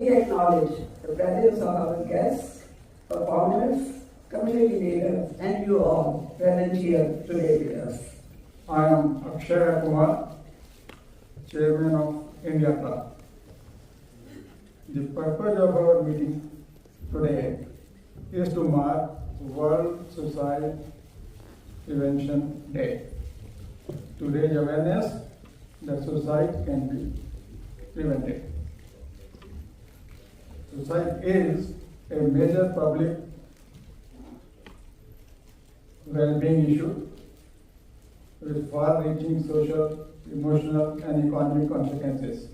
We acknowledge the presence of our guests, performers, community leaders, and you all present here today with us. I am Akshay Kumar, Chairman of India Club. The purpose of our meeting today is to mark World Suicide Prevention Day. To raise awareness that suicide can be prevented. Suicide is a major public well-being issue with far-reaching social, emotional, and economic consequences,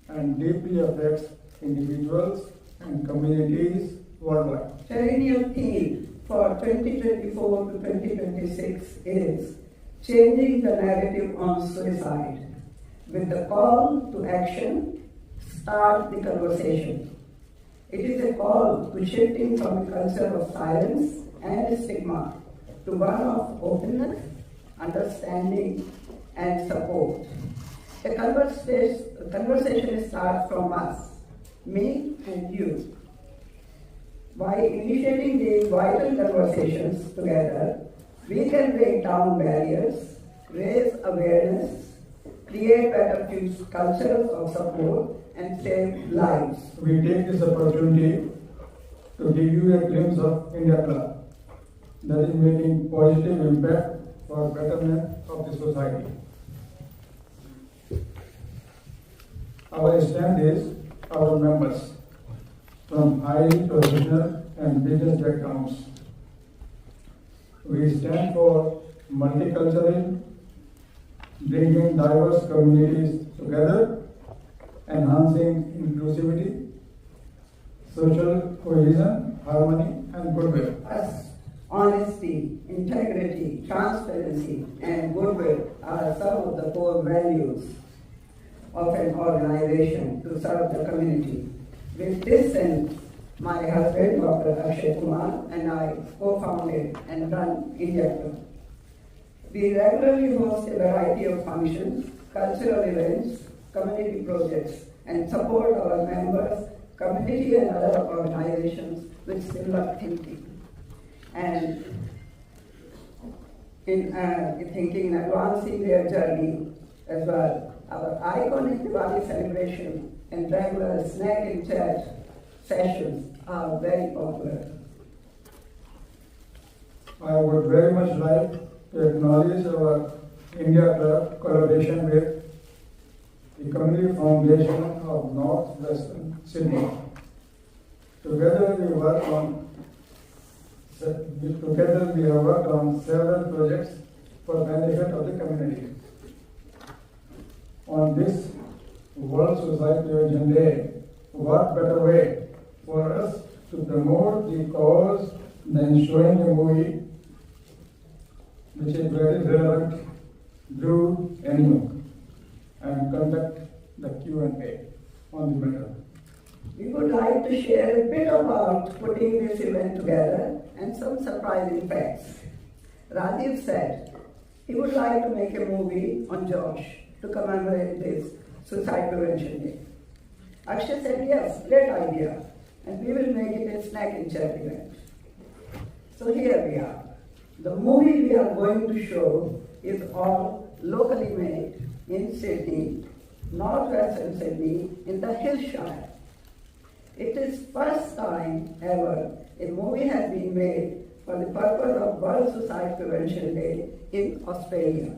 and deeply affects individuals and communities worldwide. Perennial theme for 2024 to 2026 is changing the narrative on suicide. With the call to action, start the conversation. It is a call to shifting from a culture of silence and stigma to one of openness, understanding, and support. A conversation starts from us, me and you. By initiating these vital conversations together, we can break down barriers, raise awareness, create better cultures of support, and save lives. We take this opportunity to give you a glimpse of India Club that is making positive impact for betterment of the society. Our stand is our members from highly professional and business backgrounds. We stand for multicultural, bringing diverse communities together, enhancing inclusivity, social cohesion, harmony, and goodwill. Us, honesty, integrity, transparency, and goodwill are some of the core values of an organization to serve the community. With this sense, my husband, Dr. Akshay Kumar, and I co-founded and run India Club. We regularly host a variety of functions, cultural events, community projects, and support our members, community, and other organizations with similar thinking. And in thinking and advancing their journey as well. Our iconic Diwali celebration and regular snack and chat sessions are very popular. I would very much like to acknowledge our India Club collaboration with the Community Foundation of Northwestern Sydney. Together we have worked on several projects for benefit of the community. On this World Suicide Prevention Day, what better way for us to promote the cause than showing a movie which is very relevant, Brewed Anew, and conduct the Q&A on the matter. We would like to share a bit about putting this event together and some surprising facts. Rajiv said he would like to make a movie on Josh to commemorate this Suicide Prevention Day. Akshay said yes, great idea, and we will make it a snack and chat event. So here we are. The movie we are going to show is all locally made in Sydney, northwestern Sydney, in the Hillshire. It is first time ever a movie has been made for the purpose of World Suicide Prevention Day in Australia.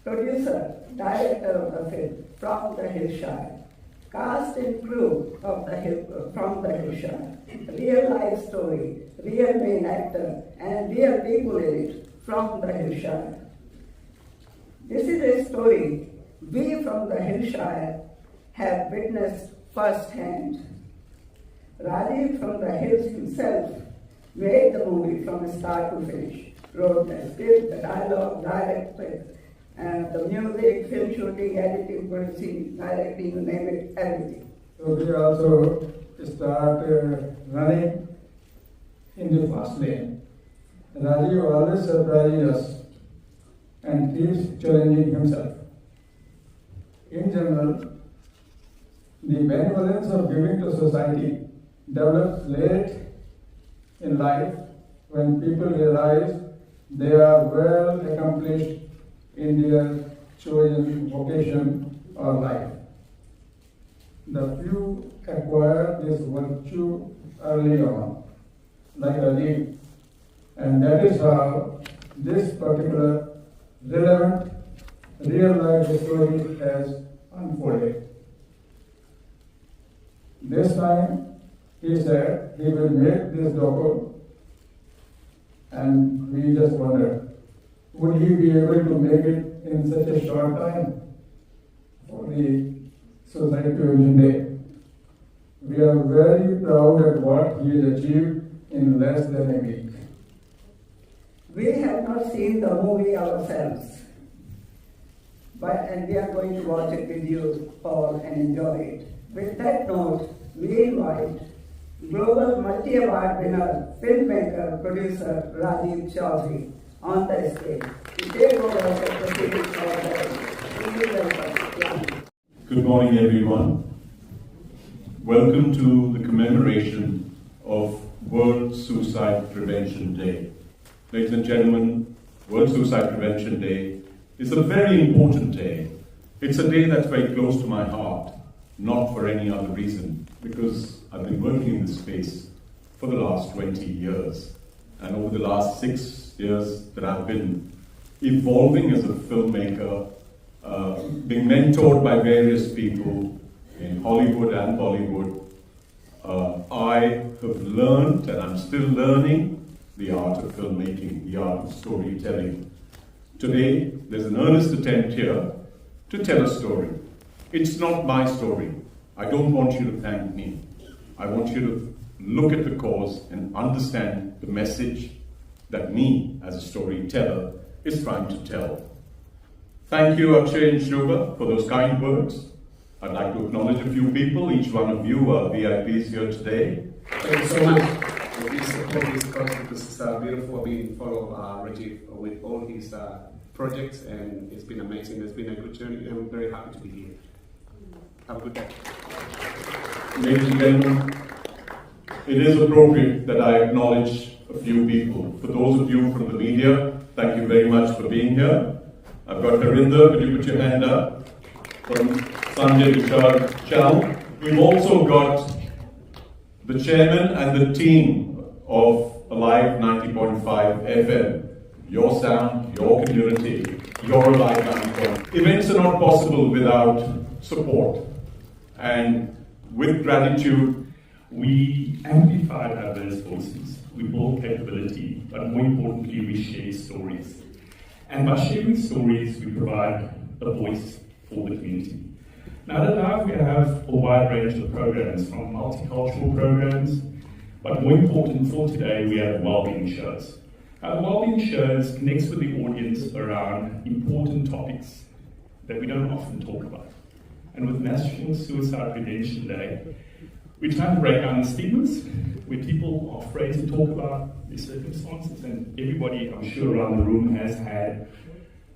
Producer, director of the film from the Hillshire, cast and crew of from the Hillshire, real life story, real main actor, and real people in it from the Hillshire. This is a story we from the Hillshire have witnessed firsthand. Rajiv from the Hills himself made the movie from start to finish, wrote the script, the dialogue, directed, the music, film shooting, editing, producing, directing, you name it, everything. So we also start running in the fast lane. Rajiv always surprises us and keeps challenging himself. In general, The benevolence of giving to society develops late in life when people realize they are well accomplished in their chosen vocation or life. The few acquire this virtue early on, like Rajiv, and that is how this particular relevant real life story has unfolded. This time he said he will make this doco, and we just wondered, would he be able to make it in such a short time for the Society of Sanjhe? We are very proud at what he has achieved in less than a week. We have not seen the movie ourselves, and we are going to watch it with you all and enjoy it. With that note, we invite global multi-award winner, filmmaker, producer Rajiv Chaudhary on the stage to take over the proceedings of the day. Please welcome. Good morning, everyone. Welcome to the commemoration of World Suicide Prevention Day. Ladies and gentlemen, World Suicide Prevention Day is a very important day. It's a day that's very close to my heart, not for any other reason, because I've been working in this space for the last 20 years. And over the last 6 years that I've been evolving as a filmmaker, being mentored by various people in Hollywood and Bollywood, I have learned, and I'm still learning, the art of filmmaking, the art of storytelling. Today, there's an earnest attempt here to tell a story. It's not my story. I don't want you to thank me. I want you to look at the cause and understand the message that me, as a storyteller, is trying to tell. Thank you, Akshay and Shobha, for those kind words. I'd like to acknowledge a few people. Each one of you are VIPs here today. Thank you so much for this support, this project. This is beautiful. We follow Rajiv with all his projects, and it's been amazing. It's been a good journey, and I'm very happy to be here. Have a good day. Ladies and gentlemen, it is appropriate that I acknowledge a few people. For those of you from the media, thank you very much for being here. I've got Harinder, could you put your hand up? From Sanjhe, Vichar, channel. We've also got the chairman and the team of Alive 90.5 FM. Your sound, your community, your Alive 90.5. Events are not possible without support. And with gratitude, we amplify diverse voices, we build capability, but more importantly, we share stories. And by sharing stories, we provide a voice for the community. Now at Alive, we have a wide range of programs, from multicultural programs, but more important for today, we have wellbeing shows. Now the wellbeing shows connects with the audience around important topics that we don't often talk about. And with National Suicide Prevention Day, we try to break down the stigmas where people are afraid to talk about their circumstances, and everybody, I'm sure, around the room has had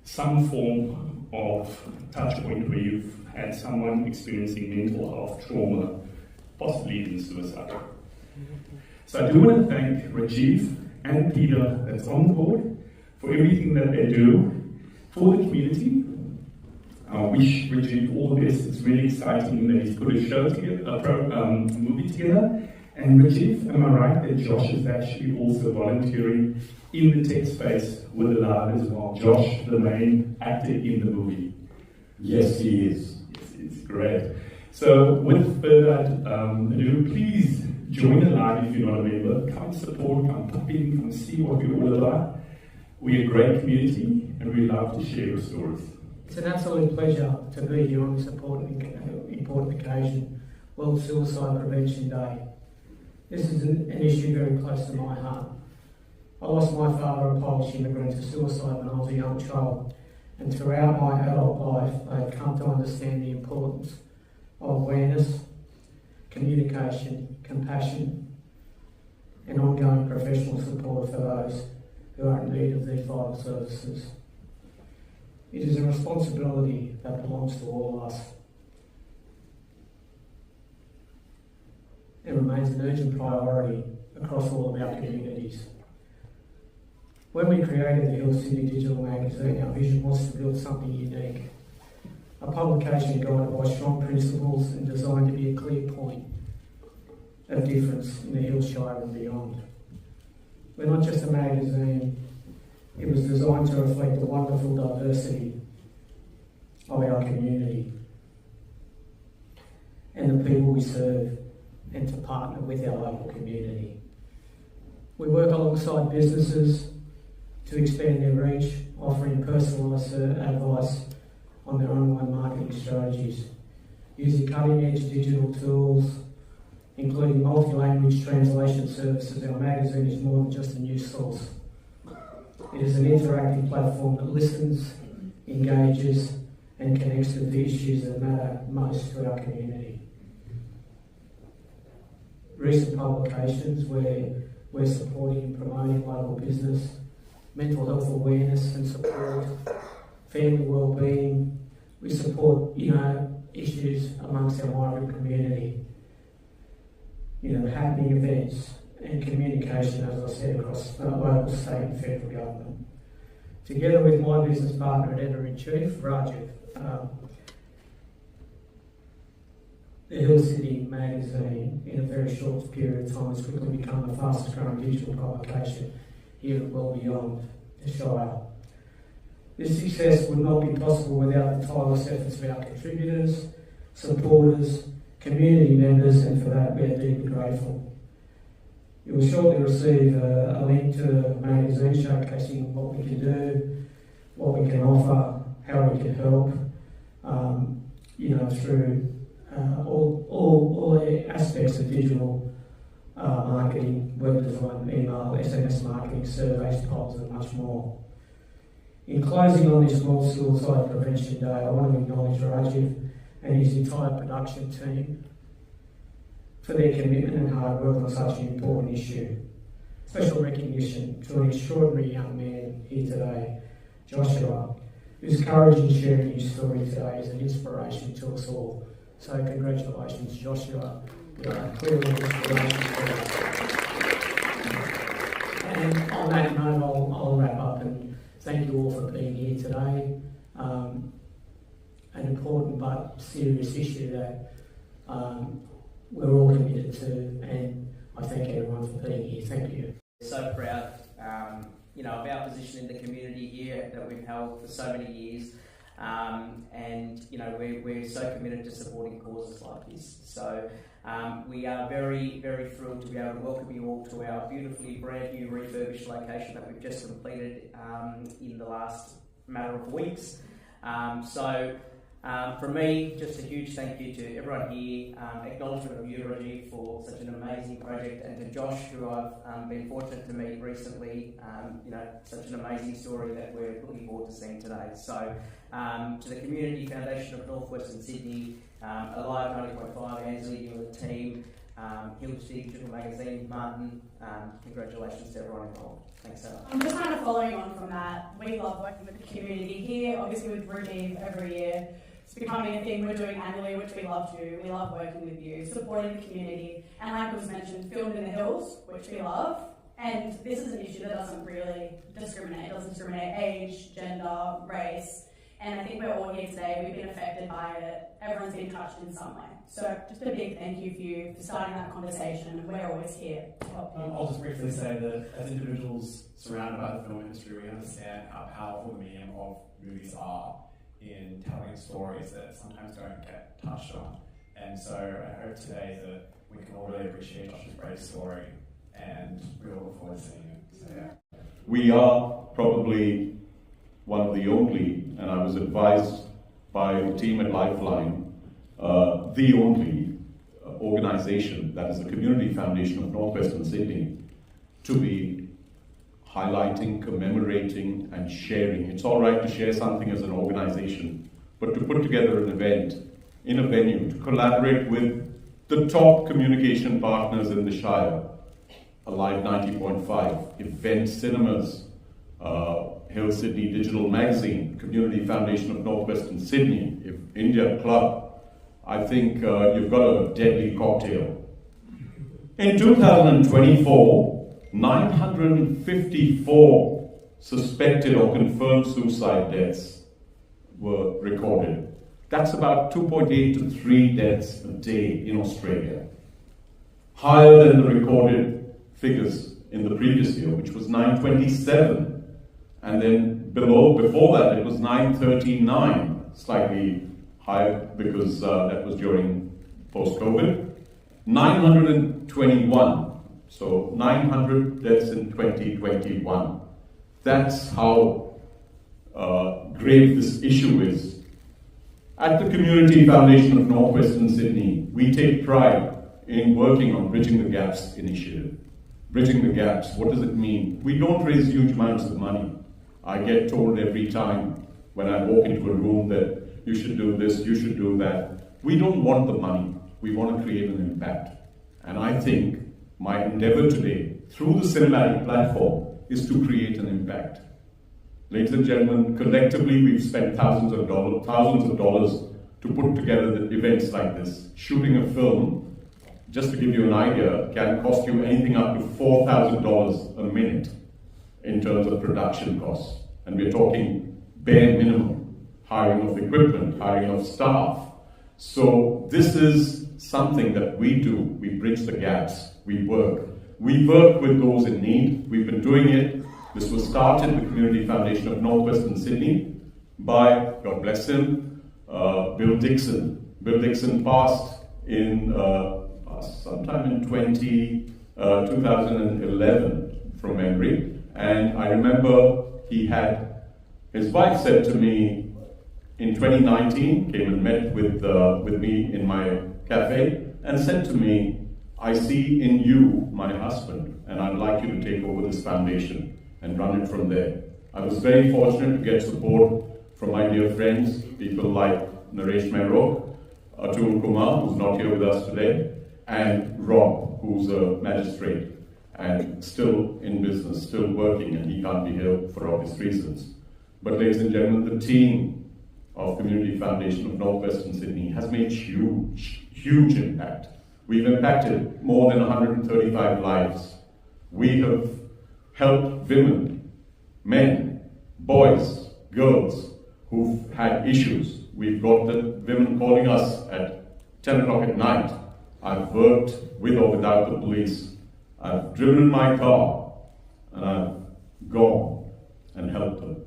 some form of touch point where you've had someone experiencing mental health trauma, possibly even suicide. So I do want to thank Rajiv and Peter that's on board for everything that they do for the community. I wish Rajiv all the best. It's really exciting that he's put a show together, a movie together. And Rajiv, am I right that Josh is actually also volunteering in the tech space with Alive as well? Josh, the main actor in the movie. yes, he is. Yes, it's great. So with further ado, please join Alive if you're not a member. Come support, come pop in, come see what we're all about. We're a great community and we love to share your stories. It's an absolute pleasure to be here on this important occasion, World Suicide Prevention Day. This is an issue very close to my heart. I lost my father, a Polish immigrant, to suicide when I was a young child, and throughout my adult life I've come to understand the importance of awareness, communication, compassion, and ongoing professional support for those who are in need of these vital services. It is a responsibility that belongs to all of us. and remains an urgent priority across all of our communities. When we created the Hill City Digital Magazine, our vision was to build something unique, a publication guided by strong principles and designed to be a clear point of difference in the Hillshire and beyond. We're not just a magazine, it was designed to reflect the wonderful diversity of our community and the people we serve, and to partner with our local community. We work alongside businesses to expand their reach, offering personalised advice on their online marketing strategies, using cutting-edge digital tools, including multi-language translation services. Our magazine is more than just a news source. It is an interactive platform that listens, engages, and connects with the issues that matter most to our community. Recent publications where we're supporting and promoting local business, mental health awareness and support, family wellbeing. We support, issues amongst our migrant community. Happening events and communication, as I said, across local, state and federal government. Together with my business partner and editor-in-chief, Rajiv, the Hill City magazine, in a very short period of time, has quickly become the fastest growing digital publication here at well beyond the Shire. This success would not be possible without the tireless efforts of our contributors, supporters, community members, and for that we are deeply grateful. You will shortly receive a link to a magazine showcasing what we can do, what we can offer, how we can help, through all the aspects of digital marketing, web design, email, SMS marketing, surveys, polls, and much more. In closing on this World Suicide Prevention Day, I want to acknowledge Rajiv and his entire production team for their commitment and hard work on such an important issue. Special recognition to an extraordinary young man here today, Joshua, whose courage in sharing his story today is an inspiration to us all. So congratulations, Joshua. You are clearly an inspiration to us. And on that note, I'll wrap up and thank you all for being here today. An important but serious issue that we're all committed to, and I thank everyone for being here. Thank you. So proud, of our position in the community here that we've held for so many years, and we're so committed to supporting causes like this. So we are very, very thrilled to be able to welcome you all to our beautifully brand new refurbished location that we've just completed in the last matter of weeks. From me, just a huge thank you to everyone here, acknowledgement of you, Rajiv, for such an amazing project, and to Josh, who I've been fortunate to meet recently, such an amazing story that we're looking forward to seeing today. So, to the Community Foundation of North Western Sydney, Alive 90.5, Ansley, you and the team, Hill City Digital Magazine, Martin, congratulations to everyone involved. Thanks so much. I'm just kind of following on from that. We love working with the community here, obviously with Rajiv every year. It's becoming a thing we're doing annually, which we love to do. We love working with you, supporting the community, and like was mentioned, filmed in the hills, which we love. And this is an issue that doesn't really discriminate. It doesn't discriminate age, gender, race. And I think we're all here today. We've been affected by it. Everyone's been touched in some way. So just a big thank you for you for starting that conversation, and we're always here to help you. I'll just briefly say that as individuals surrounded by the film industry, we understand how powerful the medium of movies are in telling stories that sometimes don't get touched on. And so I hope today that we can all really appreciate Josh's great story, and we all look forward to seeing it. So yeah. We are probably one of the only, and I was advised by the team at Lifeline, the only organisation that is the Community Foundation of North Western Sydney to be highlighting, commemorating and sharing. It's all right to share something as an organisation, but to put together an event in a venue, to collaborate with the top communication partners in the Shire, Alive 90.5, Event Cinemas, Hill Sydney Digital Magazine, Community Foundation of North Western Sydney, India Club. I think you've got a deadly cocktail In 2024, 954 suspected or confirmed suicide deaths were recorded. That's about 2.8 to 3 deaths a day in Australia. Higher than the recorded figures in the previous year, which was 927. And then before that, it was 939, slightly higher because that was during post-COVID. 921, so 900 deaths in 2021. That's how grave this issue is. At the Community Foundation of Northwestern Sydney, we take pride in working on Bridging the Gaps initiative. Bridging the gaps, what does it mean? We don't raise huge amounts of money. I get told every time when I walk into a room that you should do this, you should do that. We don't want the money. We want to create an impact. And I think my endeavor today, through the cinematic platform, is to create an impact. Ladies and gentlemen, collectively we've spent thousands of dollars to put together the events like this. Shooting a film, just to give you an idea, can cost you anything up to $4,000 a minute in terms of production costs. And we're talking bare minimum, hiring of equipment, hiring of staff. So this is something that we do. We bridge the gaps, we work. We work with those in need. We've been doing it. This was started the Community Foundation of Northwestern Sydney by, God bless him, Bill Dixon. Bill Dixon passed in sometime in 2011 from memory. And I remember his wife said to me in 2019, came and met with me in my cafe and said to me, I see in you my husband, and I'd like you to take over this foundation and run it from there. I was very fortunate to get support from my dear friends, people like Naresh Mehrok, Atul Kumar, who's not here with us today, and Rob, who's a magistrate and still in business, still working, and he can't be here for obvious reasons. But ladies and gentlemen, the team of Community Foundation of Northwestern Sydney has made huge impact. We've impacted more than 135 lives. We have helped women, men, boys, girls who've had issues. We've got the women calling us at 10 o'clock at night. I've worked with or without the police. I've driven in my car and I've gone and helped them.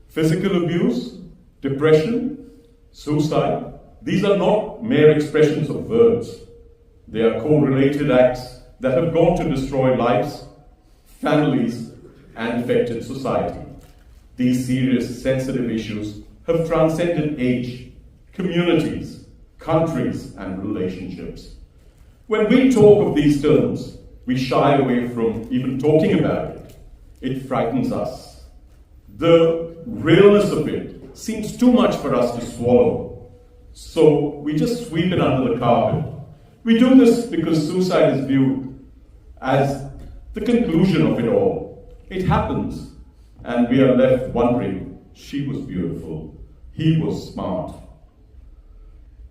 Physical abuse, depression, suicide, these are not mere expressions of words. They are correlated acts that have gone to destroy lives, families, and affected society. These serious, sensitive issues have transcended age, communities, countries, and relationships. When we talk of these terms, we shy away from even talking about it. It frightens us. The realness of it seems too much for us to swallow. So we just sweep it under the carpet. We do this because suicide is viewed as the conclusion of it all. It happens, and we are left wondering, she was beautiful, he was smart.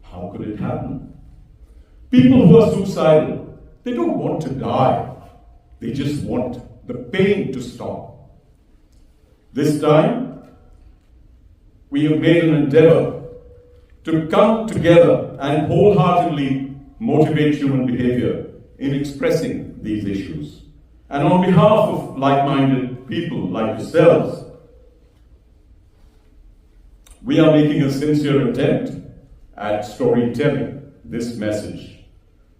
How could it happen? People who are suicidal, they don't want to die. They just want the pain to stop. This time, we have made an endeavor to come together and wholeheartedly motivate human behavior in expressing these issues. And on behalf of like-minded people like yourselves, we are making a sincere attempt at storytelling this message,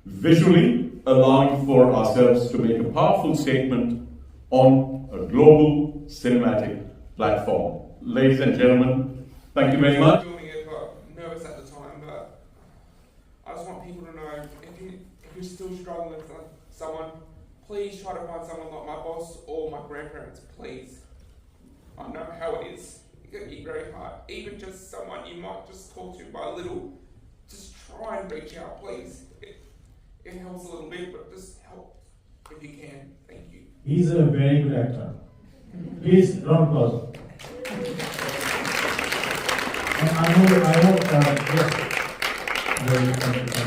visually allowing for ourselves to make a powerful statement on a global cinematic platform. Ladies and gentlemen, thank you very much. Doing it, but nervous at the time. But I just want people to know if you're still struggling with someone, please try to find someone like my boss or my grandparents. Please, I know how it is. It can be very hard. Even just someone you might just talk to by a little. Just try and reach out, please. It helps a little bit, but just help if you can. Thank you. He's a very good actor. Please, round of applause. And I know, yes. Very thank you.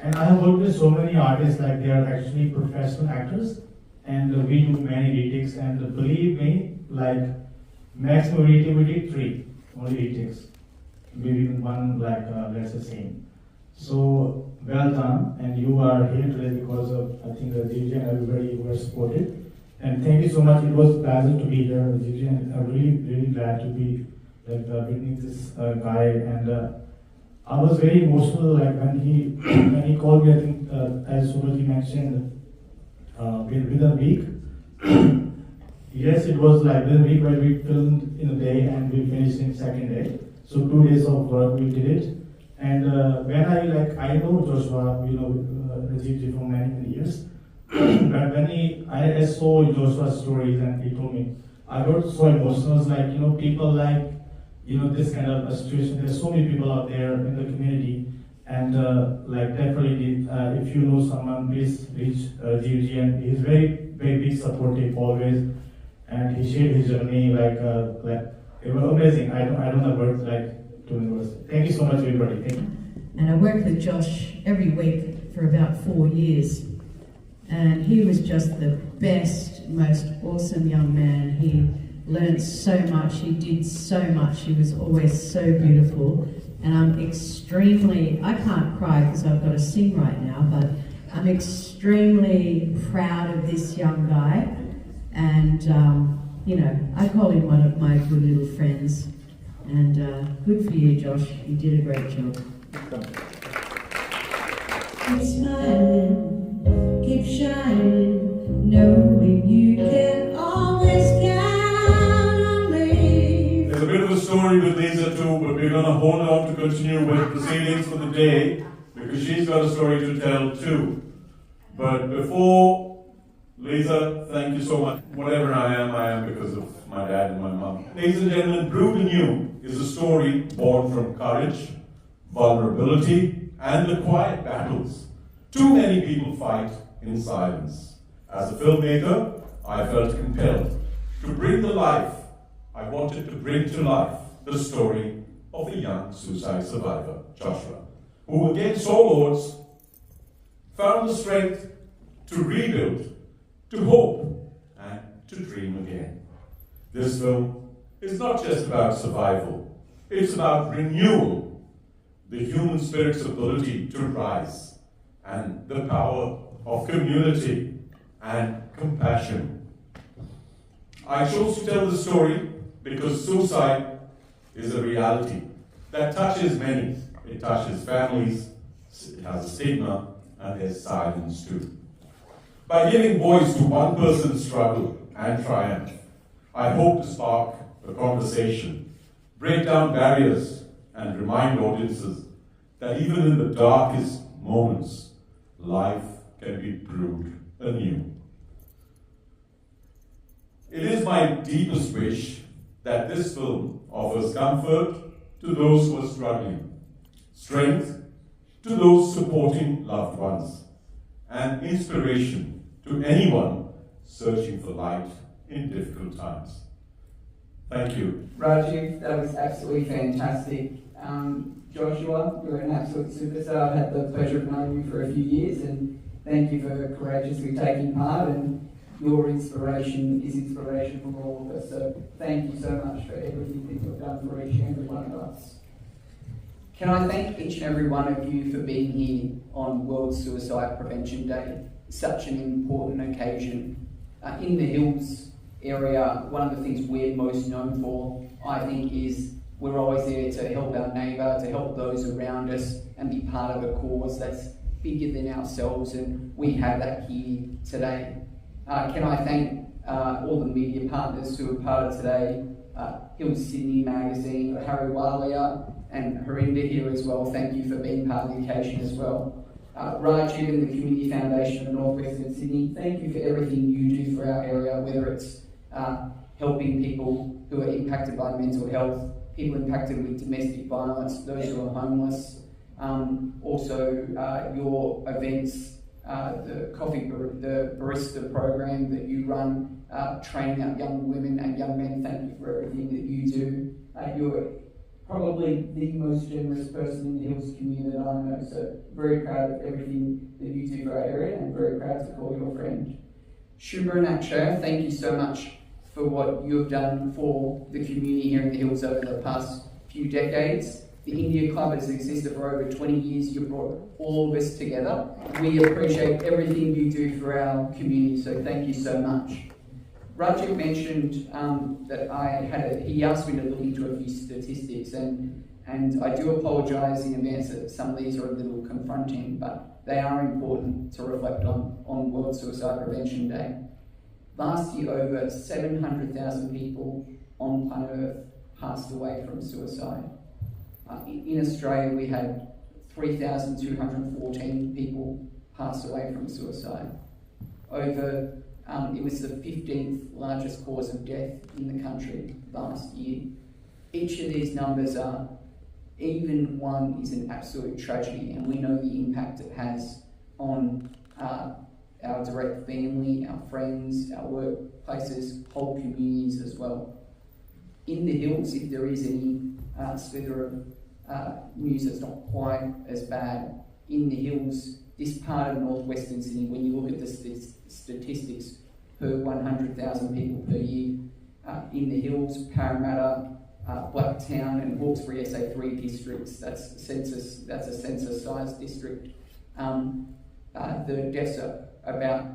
And I have worked with so many artists, like they are actually professional actors, and we do many retakes, and believe me, like maximum retake we did 3, only retakes. Maybe even one, like let's say scene. So well done, and you are here today because of, I think, the DJ and everybody who has supported. And thank you so much. It was a pleasure to be here, DJ, and I'm really glad to be like witnessing this guy. And I was very emotional, like when he called me. I think as Subhati mentioned, within a week. Yes, it was like within a week, where we filmed in a day and we finished in second day. So 2 days of work we did it. And when I know Joshua, Rajiv from many years. But when I saw Joshua's stories and he told me, I got so emotional. Like, people like, this kind of a situation. There's so many people out there in the community. And like definitely, if you know someone, please reach Rajiv, and he's very big supportive always. And he shared his journey like it was amazing. I don't have words like to words. Thank you so much, everybody. Thank you. And I worked with Josh every week for about 4 years. And he was just the best, most awesome young man. He learned so much, he did so much, he was always so beautiful. And I'm I can't cry because I've got to sing right now, but I'm extremely proud of this young guy. And, I call him one of my good little friends. And good for you, Josh. You did a great job. Keep smiling, keep shining, knowing you can always count on me. There's a bit of a story with Lisa too, but we're going to hold on to continue with proceedings for the day because she's got a story to tell too. But before, Lisa, thank you so much. Whatever I am because of my dad and my mom. Ladies and gentlemen, Brewed Anew is a story born from courage, vulnerability, and the quiet battles too many people fight in silence. As a filmmaker, I felt compelled to bring the life I wanted to bring to life the story of a young suicide survivor, Joshua, who against all odds found the strength to rebuild, to hope, and to dream again. This film is not just about survival, it's about renewal, the human spirit's ability to rise, and the power of community and compassion. I chose to tell the story because suicide is a reality that touches many. It touches families, it has a stigma, and there's silence too. By giving voice to one person's struggle and triumph, I hope to spark a conversation, break down barriers, and remind audiences that even in the darkest moments, life can be brewed anew. It is my deepest wish that this film offers comfort to those who are struggling, strength to those supporting loved ones, and inspiration to anyone searching for light in difficult times. Thank you. Rajiv, that was absolutely fantastic. Joshua, you're an absolute superstar. I've had the pleasure of knowing you for a few years, and thank you for courageously taking part, and your inspiration is inspiration for all of us. So thank you so much for everything that you've done for each and every one of us. Can I thank each and every one of you for being here on World Suicide Prevention Day, such an important occasion. In the Hills area, one of the things we're most known for, I think, is we're always there to help our neighbour, to help those around us, and be part of a cause that's bigger than ourselves, and we have that here today. Can I thank all the media partners who are part of today, Hills Sydney Magazine, Harry Walia, and Harinda here as well. Thank you for being part of the occasion as well. Rajiv and the Community Foundation of North Western Sydney, thank you for everything you do for our area, whether it's helping people who are impacted by mental health, people impacted with domestic violence, those who are homeless, also your events, the Barista program that you run, training up young women and young men. Thank you for everything that you do. Your probably the most generous person in the Hills community that I know. So very proud of everything that you do for our area, and very proud to call your friend. Shubhra, thank you so much for what you have done for the community here in the Hills over the past few decades. The India Club has existed for over 20 years. You brought all of us together. We appreciate everything you do for our community, so thank you so much. Rajiv mentioned that he asked me to look into a few statistics, and I do apologise in advance that some of these are a little confronting, but they are important to reflect on World Suicide Prevention Day. Last year, over 700,000 people on planet Earth passed away from suicide. In Australia, we had 3,214 people pass away from suicide. It was the 15th largest cause of death in the country last year. Each of these numbers even one is an absolute tragedy, and we know the impact it has on our direct family, our friends, our workplaces, whole communities as well. In the Hills, if there is any slither of news that's not quite as bad, in the Hills, this part of northwestern Sydney, when you look at the statistics per 100,000 people per year, in the Hills, Parramatta, Blacktown and Hawkesbury SA3 districts, that's a census-sized district, the deaths are about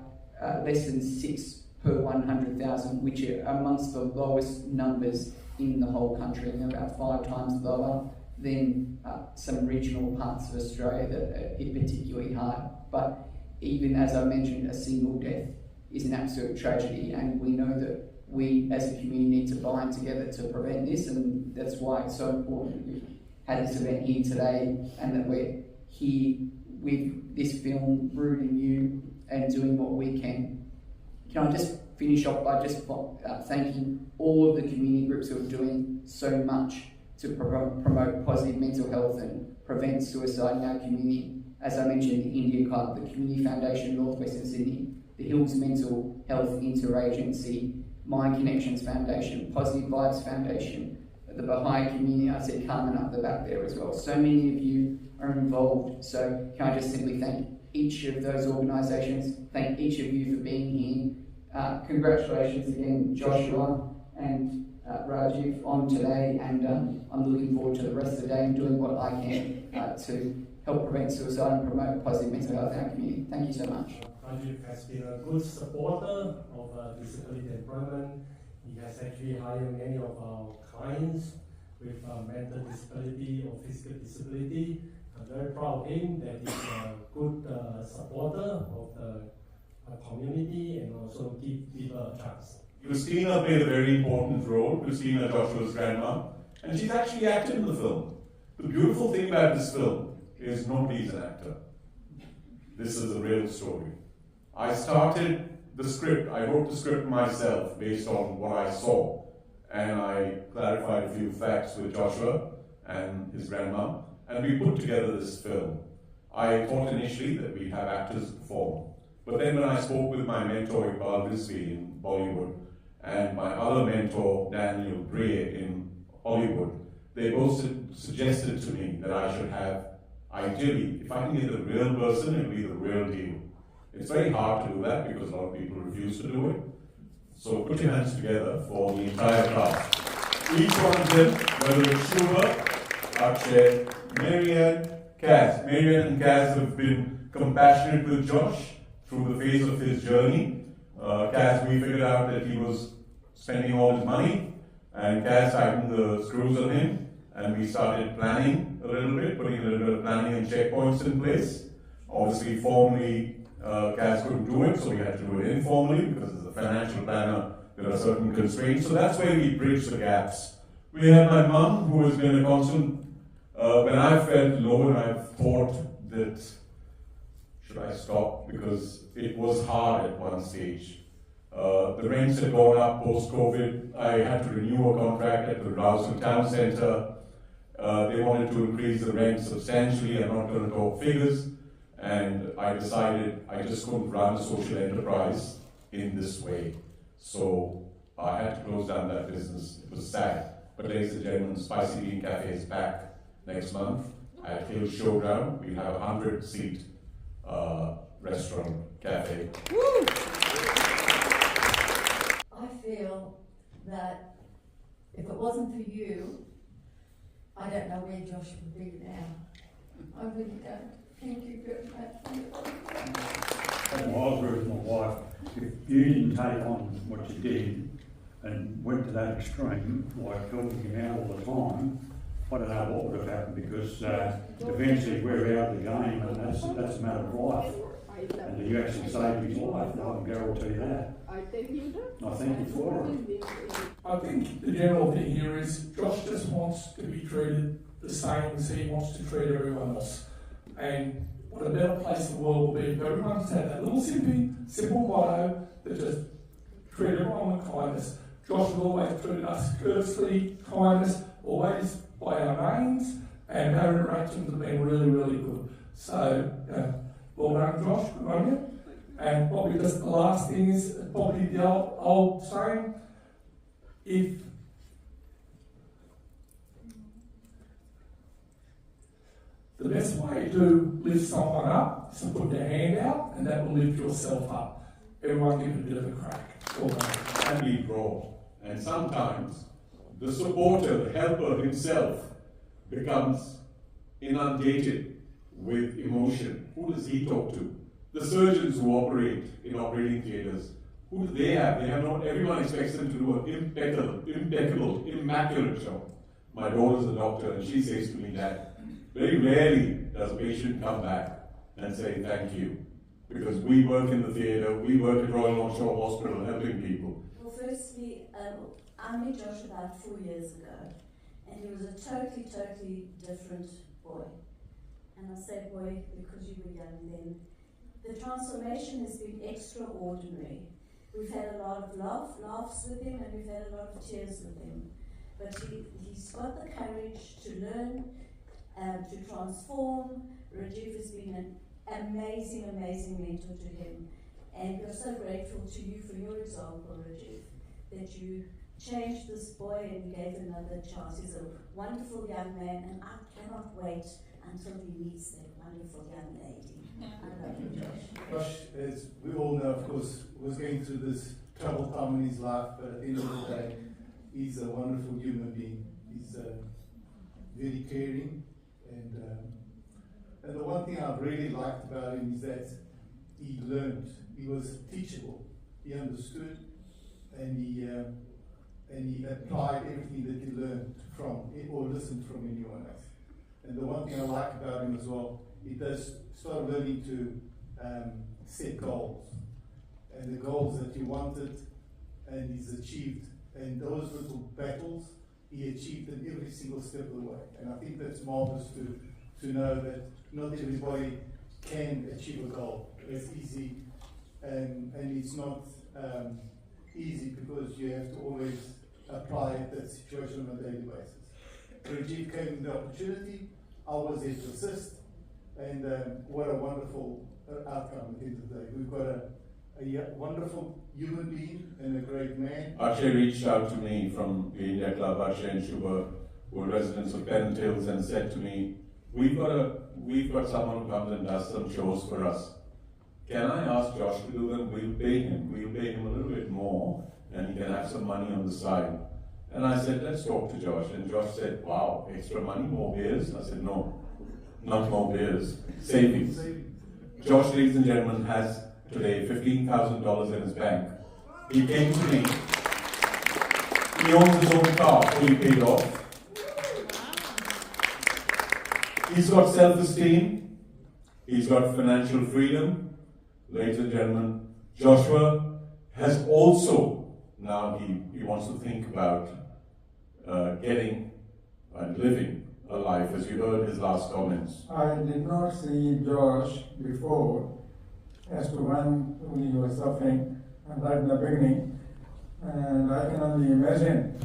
less than 6 per 100,000, which are amongst the lowest numbers in the whole country, and about 5 times lower than some regional parts of Australia that are hit particularly hard. But even as I mentioned, a single death is an absolute tragedy, and we know that we as a community need to bind together to prevent this, and that's why it's so important that we've had this event here today, and that we're here with this film, Brewed Anew, and doing what we can. Can I just finish off by just thanking all of the community groups who are doing so much to promote positive mental health and prevent suicide in our community. As I mentioned, the India Club, the Community Foundation North Western Sydney, the Hills Mental Health Interagency, Mind Connections Foundation, Positive Vibes Foundation, the Baha'i community, I said Carmen up the back there as well. So many of you are involved, so can I just simply thank each of those organisations, thank each of you for being here. Congratulations again, Joshua and Rajiv, on today, and I'm looking forward to the rest of the day and doing what I can to help prevent suicide and promote positive mental health in our community. Thank you so much. Rajiv has been a good supporter of disability employment. He has actually hired many of our clients with mental disability or physical disability. I'm very proud of him that he's a good supporter of the community and also give people a chance. Christina played a very important role, Christina, Joshua's grandma, and she's actually acted in the film. The beautiful thing about this film is nobody's an actor. This is a real story. I started the script, I wrote the script myself based on what I saw, and I clarified a few facts with Joshua and his grandma, and we put together this film. I thought initially that we'd have actors perform, but then when I spoke with my mentor Iqbal Rizvi in Bollywood, and my other mentor, Daniel Bray in Hollywood, they both suggested to me that I should have, ideally, if I can get the real person, it'll be the real deal. It's very hard to do that because a lot of people refuse to do it. So put your hands together for the entire cast. Each one of them, whether it's Shubha, Akshay, Marianne, Kaz. Marianne and Kaz have been compassionate with Josh through the phase of his journey. Kaz, we figured out that he was spending all his money, and Kaz tightened the screws on him, and we started planning a little bit, putting a little bit of planning and checkpoints in place. Obviously, formally, Kaz couldn't do it, so we had to do it informally, because as a financial planner, there are certain constraints, so that's where we bridge the gaps. We had my mum, who has been a constant, when I felt low and I thought that, should I stop? Because it was hard at one stage. The rents had gone up post-COVID. I had to renew a contract at the Rousing Town Centre. They wanted to increase the rent substantially. I'm not going to talk figures. And I decided I just couldn't run a social enterprise in this way. So I had to close down that business. It was sad. But ladies and gentlemen, Spicy Bean Cafe is back next month at Hill Showground. We have a 100-seat restaurant cafe. Woo! I feel that if it wasn't for you, I don't know where Josh would be now. I really don't. Thank you very much. When I was with my wife, if you didn't take on what you did and went to that extreme, like helping him out all the time, I don't know what would have happened, because eventually we're out of the game, and that's a matter of life. And you actually saved his life, and I can guarantee that. I thank you for it. I think the general thing here is Josh just wants to be treated the same as he wants to treat everyone else. And what a better place the world will be if everyone just had that little simple motto that just treat everyone with kindness. Josh has always treated us courteously, kindness, always by our names, and our interactions have been really, really good. So, well done, Josh, good on you. And probably just the last thing is probably the old saying, if the best way to lift someone up is to put your hand out, and that will lift yourself up. Everyone give it a bit of a crack. Well done. And be raw. And sometimes the supporter, the helper himself, becomes inundated with emotion. Who does he talk to? The surgeons who operate in operating theatres, who do they have? They have not, everyone expects them to do an impeccable, immaculate job. My daughter's a doctor, and she says to me that very rarely does a patient come back and say thank you. Because we work in the theatre, we work at Royal North Shore Hospital helping people. Well, firstly, I met Josh about 4 years ago, and he was a totally different boy. And I say boy because you were young then. The transformation has been extraordinary. We've had a lot of laughs with him, and we've had a lot of tears with him. But he's got the courage to learn, to transform. Rajiv has been an amazing mentor to him. And we're so grateful to you for your example, Rajiv, that you changed this boy and gave him another chance. He's a wonderful young man, and I cannot wait until he meets that wonderful young lady. I love you, Josh. Josh, as we all know, of course, was going through this troubled time in his life, but at the end of the day, he's a wonderful human being. He's very caring, and the one thing I've really liked about him is that he learned. He was teachable. He understood, and he applied everything that he learned from or listened from anyone else. And the one thing I like about him as well, he does start learning to set goals, and the goals that he wanted, and he's achieved. And those little battles, he achieved them every single step of the way. And I think that's marvelous to know that not everybody can achieve a goal. It's easy, and it's not easy because you have to always apply that situation on a daily basis. Rajiv came with the opportunity, I was there to assist, and what a wonderful outcome at the end of the day. We've got a wonderful human being and a great man. Akshay reached out to me from the India Club, Akshay and Shubha, who are residents of Pennant Hills, and said to me, we've got someone who comes and does some shows for us. Can I ask Josh to do them? We'll pay him a little bit more, and he can have some money on the side. And I said, let's talk to Josh. And Josh said, wow, extra money, more beers? I said, no, not more beers, savings. Josh, ladies and gentlemen, has today $15,000 in his bank. He came to me. He owns his own car, fully paid off. He's got self-esteem. He's got financial freedom. Ladies and gentlemen, Joshua has also, now he wants to think about getting and living a life, as you heard his last comments. I did not see Josh before as to when he was suffering, and right in the beginning, and I can only imagine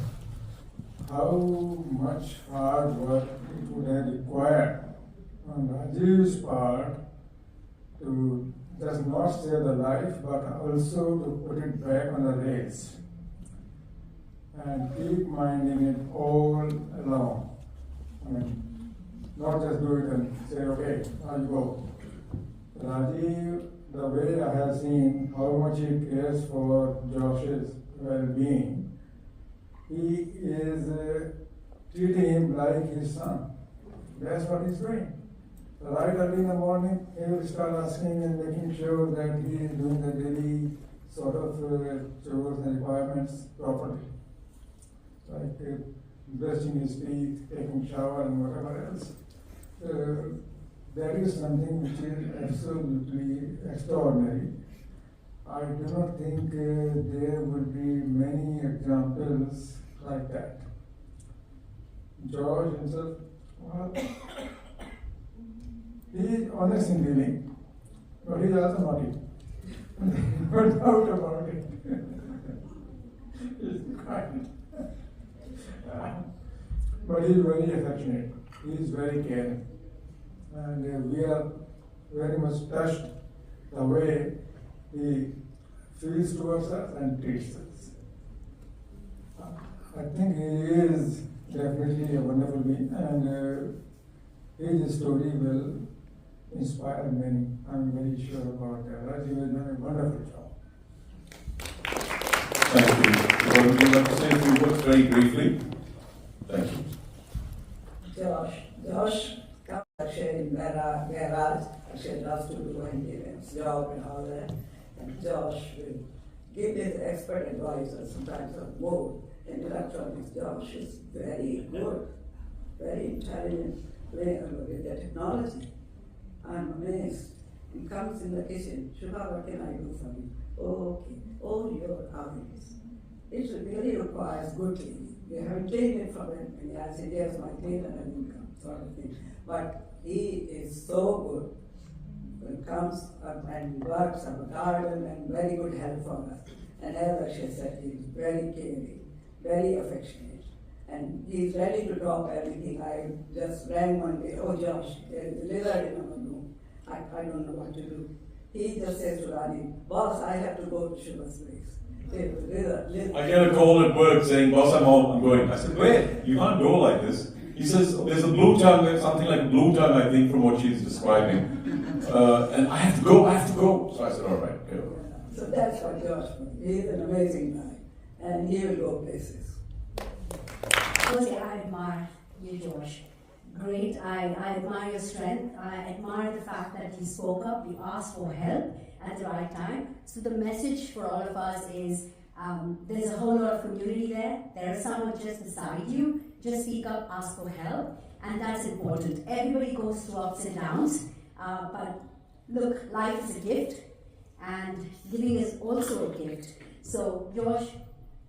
how much hard work it would have required on Rajiv's part to just not save the life, but also to put it back on the rails. and keep minding it all along. I mean, not just do it and say, okay, I'll go. Rajiv, the way I have seen how much he cares for Josh's well-being, he is treating him like his son. That's what he's doing. Right early in the morning, he will start asking and making sure that he is doing the daily sort of chores and requirements properly. Like brushing his teeth, taking shower and whatever else. That is something which is absolutely extraordinary. I do not think there would be many examples like that. George himself, well, he is honest in dealing, but he is also naughty. No doubt about it. He's kind. But he is very affectionate. He is very caring. And we are very much touched the way he feels towards us and treats us. I think he is definitely a wonderful being, and his story will inspire many. I'm very sure about that. Rajiv has done a wonderful job. Thank you. Well, would you like to say a few words very briefly? Thank you. Josh comes actually in garage, actually loves to do maintenance job and all that. And Josh will give his expert advice or sometimes more in electronics. Josh is very good, very intelligent with the technology. I'm amazed. He comes in the kitchen, Shubha, what can I do for you? Oh, okay. Oh, your ovens. It really requires good cleaning. We haven't cleaned it for him, and I said, yes, my cleaner and income, sort of thing. But he is so good. When comes up and works on the garden and very good help for us. And as Asha said, he is very caring, very affectionate. And he's ready to drop everything. I just rang one day, oh Josh, there's a lizard in our room. I don't know what to do. He just says to Rani, boss, I have to go to Shubha's place. I get a call at work saying, boss, I'm home, I'm going. I said, where? You can't go like this. He says, there's a blue tongue, something like a blue tongue, I think, from what she's describing. And I have to go. So I said, all right, go. So that's what Josh does. He's an amazing guy. And he will go places. Firstly, I admire you, Josh. Great. I admire your strength. I admire the fact that you spoke up, you asked for help at the right time. So the message for all of us is there's a whole lot of community there. There is someone just beside you. Just speak up, ask for help, and that's important. Everybody goes through ups and downs, but look, life is a gift, and giving is also a gift. So Josh,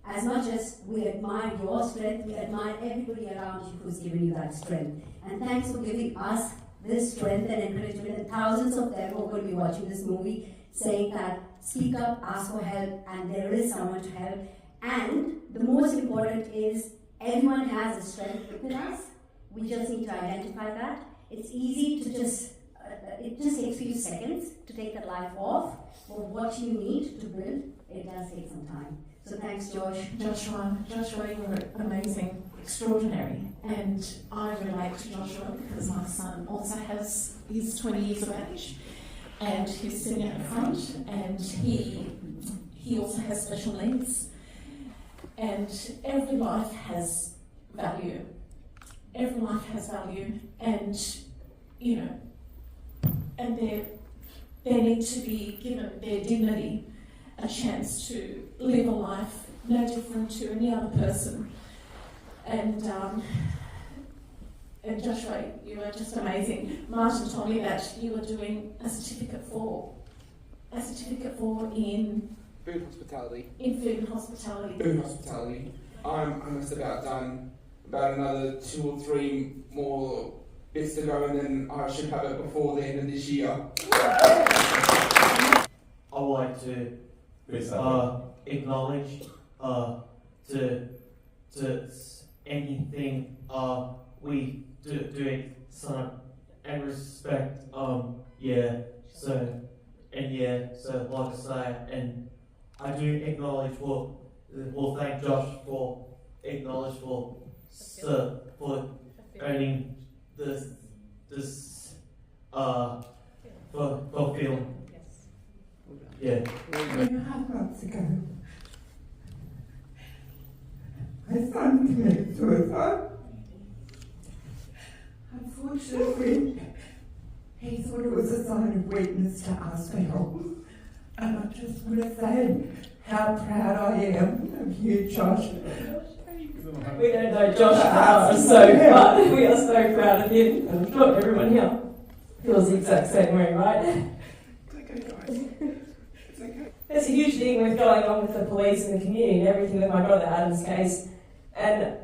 as much as we admire your strength, we admire everybody around you who's given you that strength. And thanks for giving us this strength and encouragement, and thousands of them who are going to be watching this movie saying that speak up, ask for help, and there is someone to help. And the most important is everyone has a strength within us. We just need to identify that. It's easy to just, it just takes a few seconds to take that life off, but what you need to build, it does take some time. So thanks, Josh. Joshua, you were amazing, extraordinary. And I relate to Joshua because my son also he's 20 years of age and he's sitting at the front and he also has special needs. And every life has value. Every life has value, and and they need to be given their dignity, a chance to live a life no different to any other person. And Joshua, you were just amazing. Martin told me that you were doing a certificate for in food hospitality. In food and hospitality. Food hospitality. I'm just about done. About another 2 or 3 more bits to go, and then I should have it before the end of this year. I would like to acknowledge to anything we doing son and respect so like I say, and I do acknowledge we'll thank Josh for acknowledged for earning this for film. Yeah. 2.5 months ago, my son committed suicide. Unfortunately, he thought it was a sign of weakness to ask for help. And I just want to say how proud I am of you, Josh. We don't know Josh but we are so proud of him. And I'm sure everyone here feels the exact same way, right? There's a huge thing with going on with the police and the community and everything with my brother Adam's case. And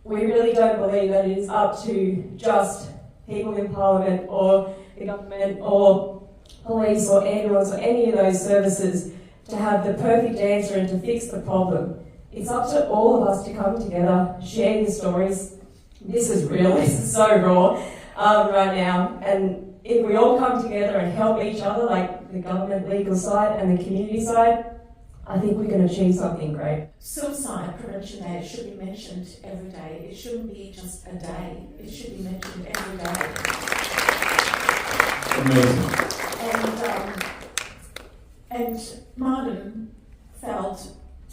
we really don't believe that it is up to just people in Parliament or the government or police or ambulance or any of those services to have the perfect answer and to fix the problem. It's up to all of us to come together, share these stories. This is real, this is so raw right now. And if we all come together and help each other, like the government legal side and the community side, I think we can achieve something great. Suicide Prevention Day should be mentioned every day. It shouldn't be just a day. It should be mentioned every day. Amazing. And Martin failed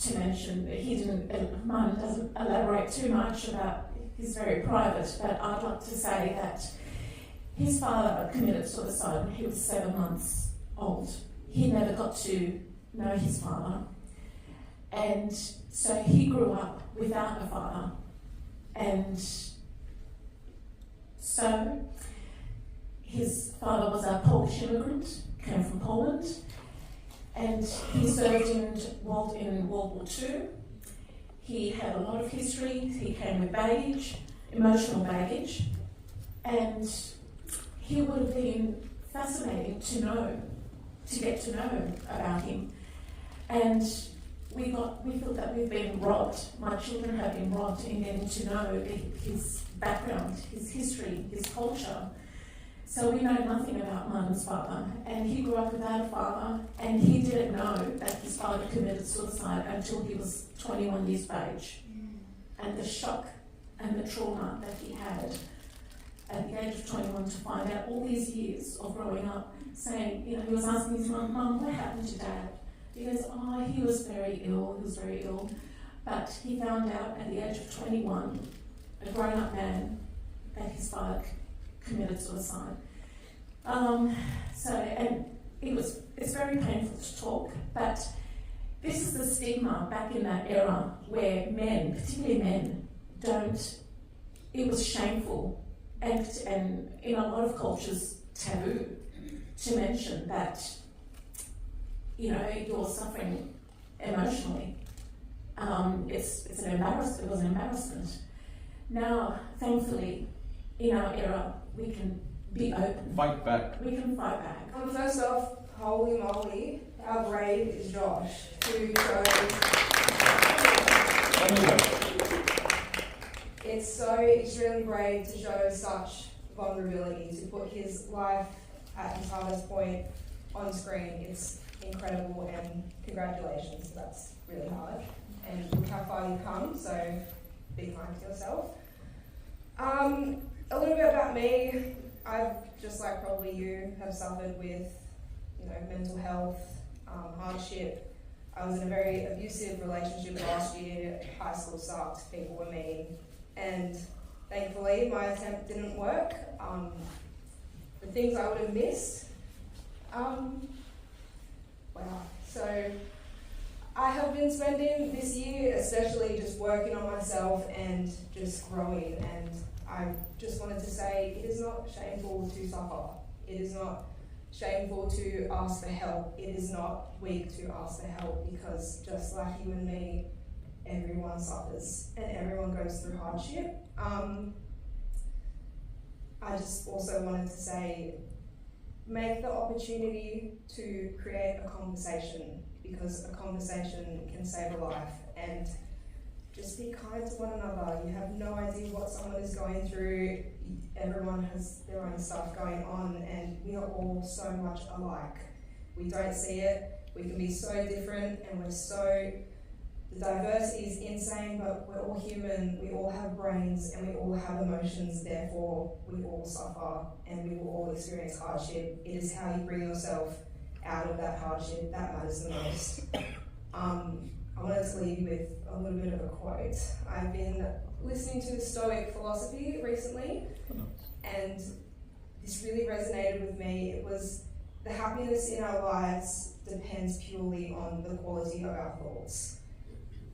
to mention that he didn't. Martin doesn't elaborate too much about. He's very private, but I'd like to say that his father committed suicide when he was 7 months old. He never got to know his father, and so he grew up without a father, and so his father was a Polish immigrant, came from Poland, and he served in World War II. He had a lot of history. He came with baggage, emotional baggage, and he would have been fascinating to get to know about him. And we feel that we've been robbed. My children have been robbed in getting to know his background, his history, his culture. So we know nothing about Martin's father, and he grew up without a father, and he didn't know that his father committed suicide until he was 21 years of age. And the shock and the trauma that he had at the age of 21 to find out all these years of growing up, saying, he was asking his mum, what happened to Dad? He goes, he was very ill, but he found out at the age of 21, a grown-up man, that his father committed suicide. And it's very painful to talk, but this is the stigma back in that era where men, particularly men, it was shameful and in a lot of cultures taboo to mention that you're suffering emotionally. It was an embarrassment. Now, thankfully, in our era, we can be open. Fight back. We can fight back. First off, holy moly, how brave is Josh who it's really brave to show such vulnerability, to put his life at his hardest point on screen. It's incredible, and congratulations, that's really hard. And look how far you've come, so be kind to yourself. A little bit about me. I've, just like probably you, have suffered with mental health, hardship. I was in a very abusive relationship last year. High school sucked, people were mean, and thankfully my attempt didn't work. The things I would have missed. Wow. So I have been spending this year especially just working on myself and just growing, and I just wanted to say it is not shameful to suffer. It is not shameful to ask for help. It is not weak to ask for help, because just like you and me, everyone suffers and everyone goes through hardship. I just also wanted to say, make the opportunity to create a conversation, because a conversation can save a life, and just be kind to one another. You have no idea what someone is going through. Everyone has their own stuff going on, and we are all so much alike. We don't see it. We can be so different, and we're so The diversity is insane, but we're all human, we all have brains, and we all have emotions, therefore we all suffer and we will all experience hardship. It is how you bring yourself out of that hardship that matters the most. I wanted to leave you with a little bit of a quote. I've been listening to Stoic philosophy recently, and this really resonated with me. It was, the happiness in our lives depends purely on the quality of our thoughts.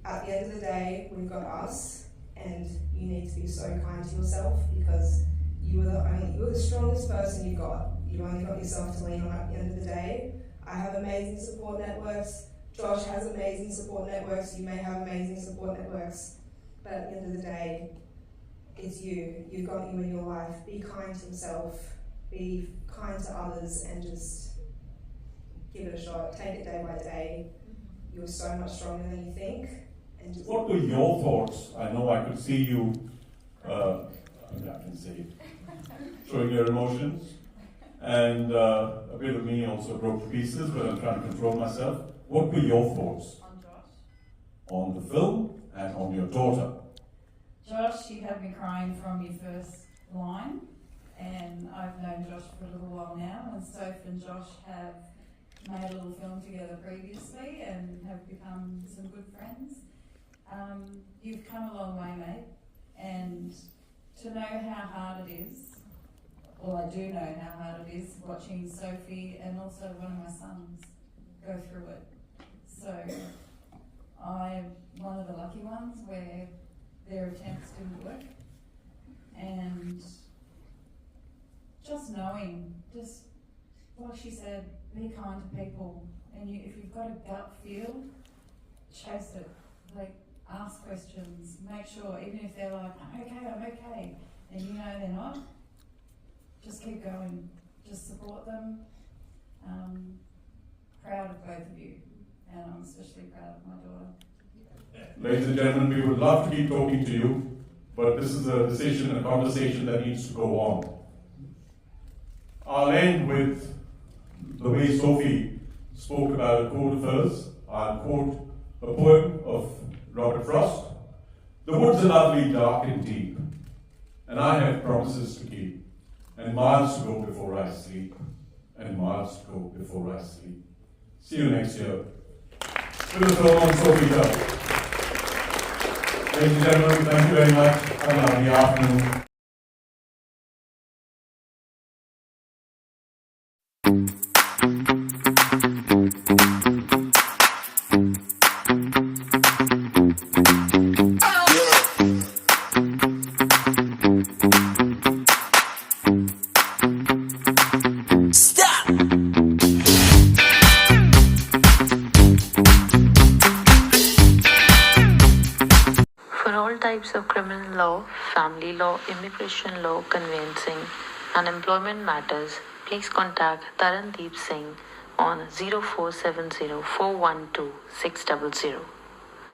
At the end of the day, we've got us, and you need to be so kind to yourself, because you're the strongest person you've got. You've only got yourself to lean on at the end of the day. I have amazing support networks. Josh has amazing support networks. You may have amazing support networks, but at the end of the day, it's you. You've got you in your life. Be kind to yourself. Be kind to others, and just give it a shot. Take it day by day. You're so much stronger than you think. And just What were your thoughts? I know I could see you, I can see, showing your emotions. And a bit of me also broke to pieces, but I'm trying to control myself. What were your thoughts? On Josh. On the film and on your daughter? Josh, you had me crying from your first line, and I've known Josh for a little while now, and Soph and Josh have made a little film together previously and have become some good friends. You've come a long way, mate, and to know how hard it is, well, I do know how hard it is watching Sophie and also one of my sons go through it. So I'm one of the lucky ones where their attempts didn't work, and just knowing, just like she said, be kind to people, and if you've got a gut feel, chase it. Like, ask questions, make sure, even if they're like, I'm okay, and you know they're not, just keep going, just support them. Proud of both of you, and I'm especially proud of my daughter. Ladies and gentlemen, we would love to keep talking to you, but this is a decision, a conversation that needs to go on. I'll end with the way Sophie spoke about a quote of hers. I'll quote a poem of Robert Frost. The woods are lovely, dark and deep, and I have promises to keep, and miles to go before I sleep, and miles to go before I sleep. See you next year. With a film on Sophie Duff. Ladies and gentlemen, thank you very much. Have a lovely afternoon. Of criminal law, family law, immigration law, conveyancing, and employment matters, please contact Tarandeep Singh on 0470 412 600.